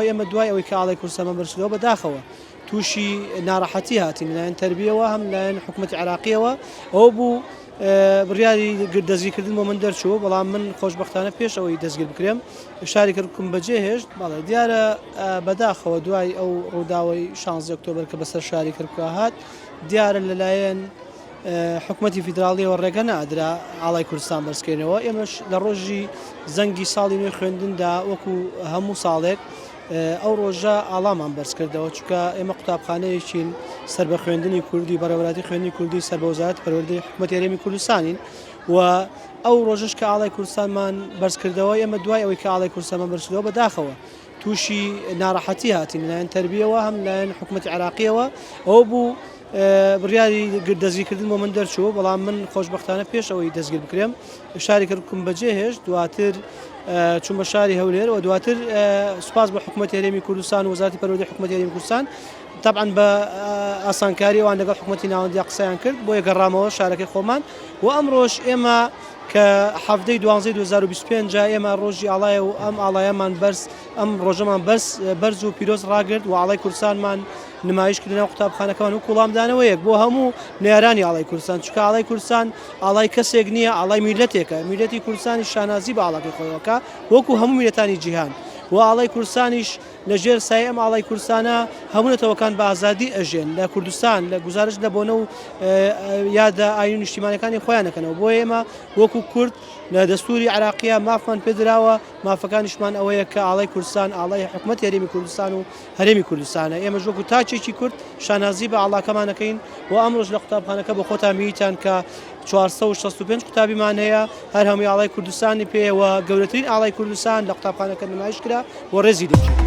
ئێمە دوای ئەوەی کە ئاڵای کوردستانمان بەرزکردەوە بەداخەوە تووشی ناڕەحەتی هاتین لایەن تەربیەوە هەم لایەن حکوومەتی عێراقیەوە ئەوە بوو بڕیاری دەستگیرکردن بۆ من دەرچوو بەڵام من خۆشبەختانە پێش ئەوەی دەستگیر بکرێم شاری کردکم بەجێ هێشت بەڵێ دیارە بەداخەوە دوای ئەو ڕووداوەی 16 ئۆکتۆبر کە بەسەر شاری کردکوە هات دیارە لەلایەن حکوومەتی فیدراڵیەوە ڕێگە نادرا ئاڵای کوردستان بەرزکردنەوە ئێمەش لە ڕۆژی زەنگی ساڵی نوێ خوێندندا وەکو هەموو ساڵێک ئەو ڕۆژە ئاڵامان بەرزکردەوە چونکە ئێمە قوتابخانەیەکین سەر بە خوێندنی کوردی بەڕێوەبەتی خوێندنی کوردی سەر بە وەزارەتی پەروەردەی حکوومەتی هەرێمی کوردستانین و ئەو ڕۆژش کە ئاڵای کوردستانمان بەرزکردەوە ئێمە دوای ئەوەی کە ئاڵای کوردستانمان بەرزکردەوە بەداخەوە تووشی ناڕەحەتی هاتین لایەن تەربیەوە هەم لایەن حکوومەتی عێراقیەوە ئەوە بوو بڕیاری دەستگیرکردن بۆ من دەرچوو بەڵام من خۆشبەختانە پێش ئەوەی دەستگیر بکرێم شاری کردکم بەجێ هێشت دواتر چوون بە شاری هەولێر و دواتر سوپاس بە حکوومەتی هەرێمی کوردستان و وەزارەتی پەروەردەی حکوومەتی هەرێمی کوردستان طبعا بە ئاسانکاری ئەوان لەگەڵ حکوومەتی ناوەندی قسەیان کرد بۆ گەڕامەوە شارەکەی خۆمان و ئەمڕۆژ ئێمە کە هەفتەی 12 2025 ئێمە ڕۆژی ئاڵایە و ئەم ئاڵایەمان بەرز ئەم ڕۆژەمان بەرز و پیرۆز ڕاگرت و ئاڵای کوردستانمان نمایشکردنەوە قوتابخانەکەمان و کوڵامدانەوەیەک بۆ هەموو نێرانی ئاڵای کوردستان چونکە ئاڵای کوردستان ئاڵای کەسێک نییە ئاڵای میلەتێکە میلەتی کوردستانی شانازی بە ئاڵاکەی خۆیەوەکە وەکو هەموو میلەتانی جیهان و ئاڵای کوردستانیش لەژێر سایە ئەم ئاڵای کوردستانە هەموو نەتەوەکان بە ئازادی ئەژێن لە کوردستان لە گزارش لەبوونە و یادا ئاین نیشتیمانەکانی خۆیانەکەنەوە بۆ ئێمە وەکو کورد لە دەستوری عێراقیە مافمان پێدراوە مافەکانیشمان ئەوەیە کە ئاڵای کوردستان ئاڵای حکوومەتی هەرێمی کوردستان و هەرێمی کوردستانە ئێمە وەکو تاچێکی کورد شانازی بە ئاڵاکەمانەکەین و ئەمڕۆژ لە قوتابخانەکە بە خۆتان میتان کە 465 قوتابیمان هەیە هەر هەمووی ئاڵای کوردستانی پێوە گەورەترین ئاڵای کوردستان لە قوتابخانەکە نمایش کرا بۆ ڕێزی دەچێت.